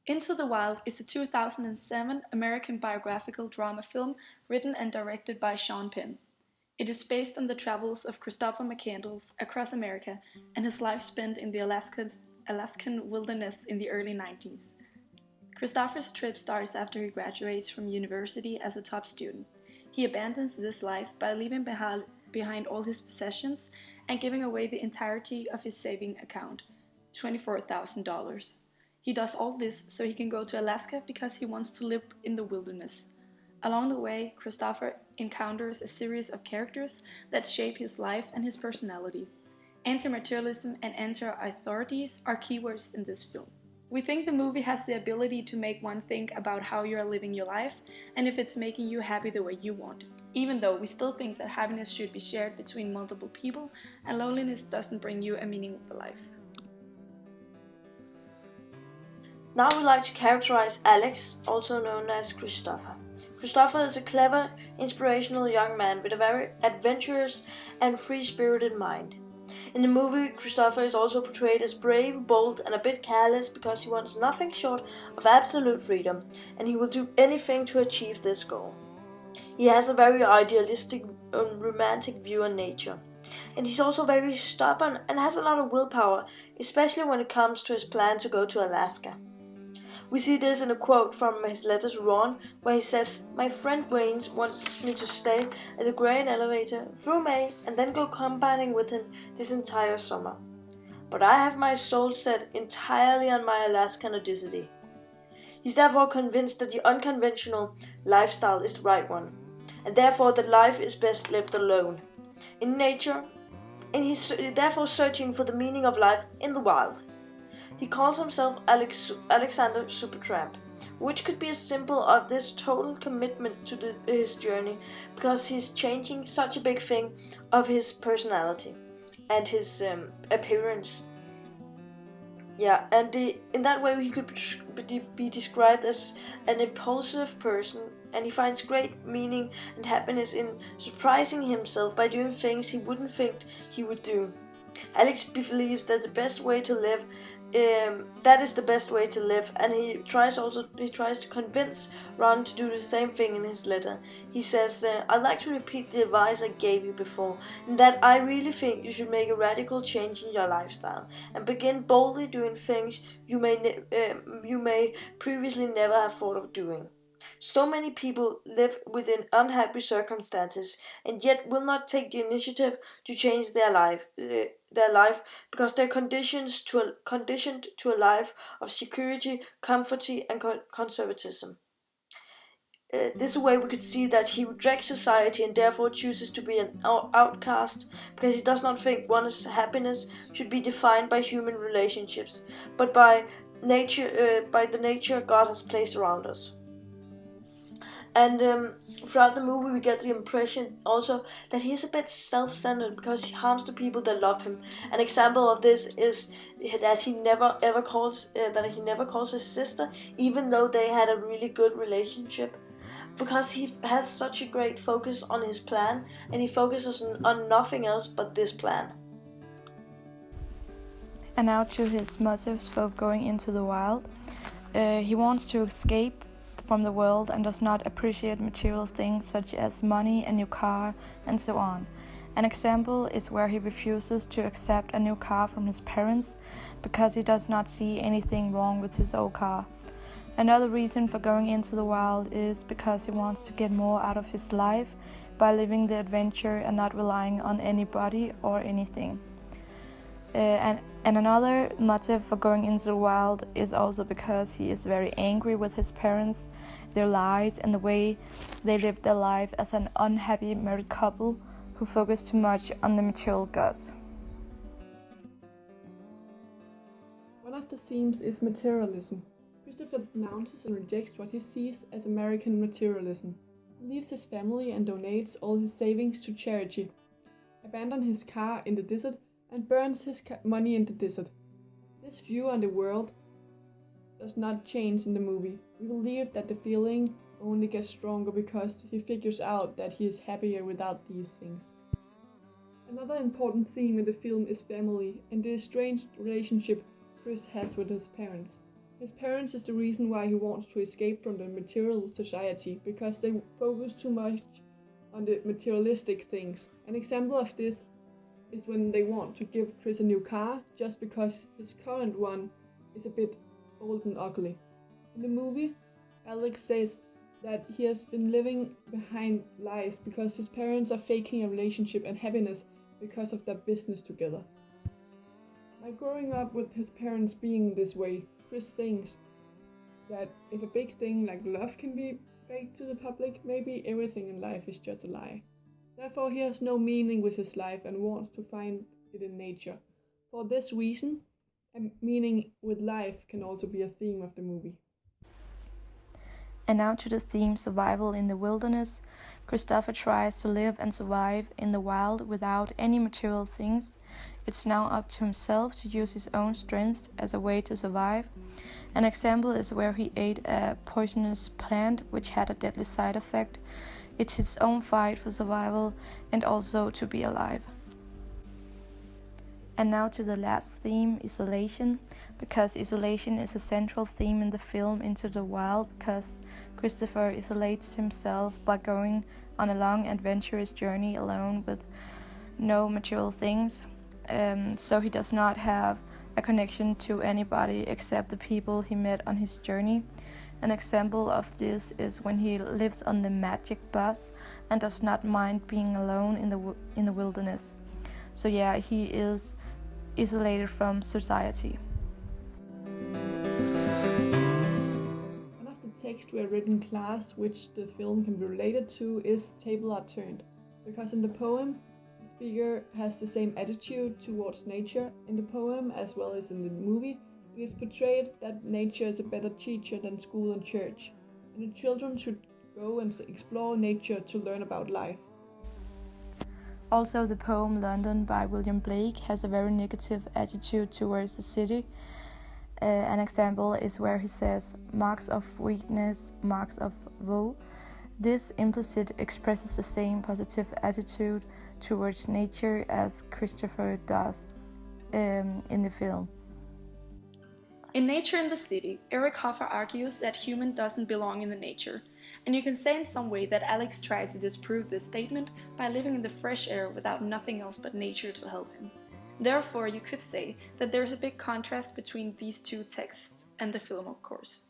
Into the Wild is a 2007 American biographical drama film written and directed by Sean Penn. It is based on the travels of Christopher McCandless across America and his life spent in the Alaskan wilderness in the early 90s. Christopher's trip starts after he graduates from university as a top student. He abandons this life by leaving behind all his possessions and giving away the entirety of his saving account, $24,000. He does all this so he can go to Alaska because he wants to live in the wilderness. Along the way, Christopher encounters a series of characters that shape his life and his personality. Anti-materialism and anti-authorities are keywords in this film. We think the movie has the ability to make one think about how you are living your life and if it's making you happy the way you want it. Even though we still think that happiness should be shared between multiple people and loneliness doesn't bring you a meaningful life. Now we like to characterize Alex, also known as Christopher. Christopher is a clever, inspirational young man with a very adventurous and free-spirited mind. In the movie, Christopher is also portrayed as brave, bold, and a bit careless because he wants nothing short of absolute freedom, and he will do anything to achieve this goal. He has a very idealistic and romantic view on nature, and he's also very stubborn and has a lot of willpower, especially when it comes to his plan to go to Alaska. We see this in a quote from his letter to Ron, where he says, "My friend Wayne wants me to stay at the grain elevator through May and then go combining with him this entire summer. But I have my soul set entirely on my Alaskan odyssey." He's therefore convinced that the unconventional lifestyle is the right one, and therefore that life is best lived alone, in nature, and he's therefore searching for the meaning of life in the wild. He calls himself Alexander Supertramp, which could be a symbol of this total commitment to his journey, because he's changing such a big thing of his personality and his appearance. Yeah, and in that way he could be described as an impulsive person, and he finds great meaning and happiness in surprising himself by doing things he wouldn't think he would do. Alex believes that that is the best way to live, and he tries to convince Ron to do the same thing in his letter. He says, "I'd like to repeat the advice I gave you before, and that I really think you should make a radical change in your lifestyle and begin boldly doing things you may previously never have thought of doing. So many people live within unhappy circumstances and yet will not take the initiative to change their life because they're conditioned to a life of security, comfort, and conservatism." This way we could see that he rejects society and therefore chooses to be an outcast because he does not think one's happiness should be defined by human relationships, but by the nature God has placed around us. And throughout the movie we get the impression also that he's a bit self-centered because he harms the people that love him. An example of this is that he never calls his sister, even though they had a really good relationship, because he has such a great focus on his plan, and he focuses on nothing else but this plan. And now to his motives for going into the wild. He wants to escape from the world and does not appreciate material things such as money, a new car, and so on. An example is where he refuses to accept a new car from his parents because he does not see anything wrong with his old car. Another reason for going into the wild is because he wants to get more out of his life by living the adventure and not relying on anybody or anything. And another motive for going into the wild is also because he is very angry with his parents, their lies, and the way they live their life as an unhappy married couple who focus too much on the material goods. One of the themes is materialism. Christopher denounces and rejects what he sees as American materialism. He leaves his family and donates all his savings to charity, abandons his car in the desert, and burns his money in the desert. This view on the world does not change in the movie. We believe that the feeling only gets stronger because he figures out that he is happier without these things. Another important theme in the film is family and the estranged relationship Chris has with his parents. His parents is the reason why he wants to escape from the material society, because they focus too much on the materialistic things. An example of this is when they want to give Chris a new car just because his current one is a bit old and ugly. In the movie, Alex says that he has been living behind lies because his parents are faking a relationship and happiness because of their business together. By growing up with his parents being this way, Chris thinks that if a big thing like love can be faked to the public, maybe everything in life is just a lie. Therefore, he has no meaning with his life and wants to find it in nature. For this reason, a meaning with life can also be a theme of the movie. And now to the theme survival in the wilderness. Christopher tries to live and survive in the wild without any material things. It's now up to himself to use his own strength as a way to survive. An example is where he ate a poisonous plant which had a deadly side effect. It's his own fight for survival and also to be alive. And now to the last theme, isolation, because isolation is a central theme in the film Into the Wild, because Christopher isolates himself by going on a long adventurous journey alone with no material things, so he does not have a connection to anybody except the people he met on his journey. An example of this is when he lives on the magic bus and does not mind being alone in the wilderness. So yeah, he is isolated from society. One of the texts we have written in class which the film can be related to is Tables Are Turned, because in the poem the speaker has the same attitude towards nature. In the poem as well as in the movie, it is portrayed that nature is a better teacher than school and church, and the children should go and explore nature to learn about life. Also, the poem London by William Blake has a very negative attitude towards the city. An example is where he says, marks of weakness, marks of woe. This implicit expresses the same positive attitude towards nature as Christopher does in the film. In Nature in the City, Eric Hoffer argues that human doesn't belong in the nature, and you can say in some way that Alex tried to disprove this statement by living in the fresh air without nothing else but nature to help him. Therefore, you could say that there is a big contrast between these two texts and the film, of course.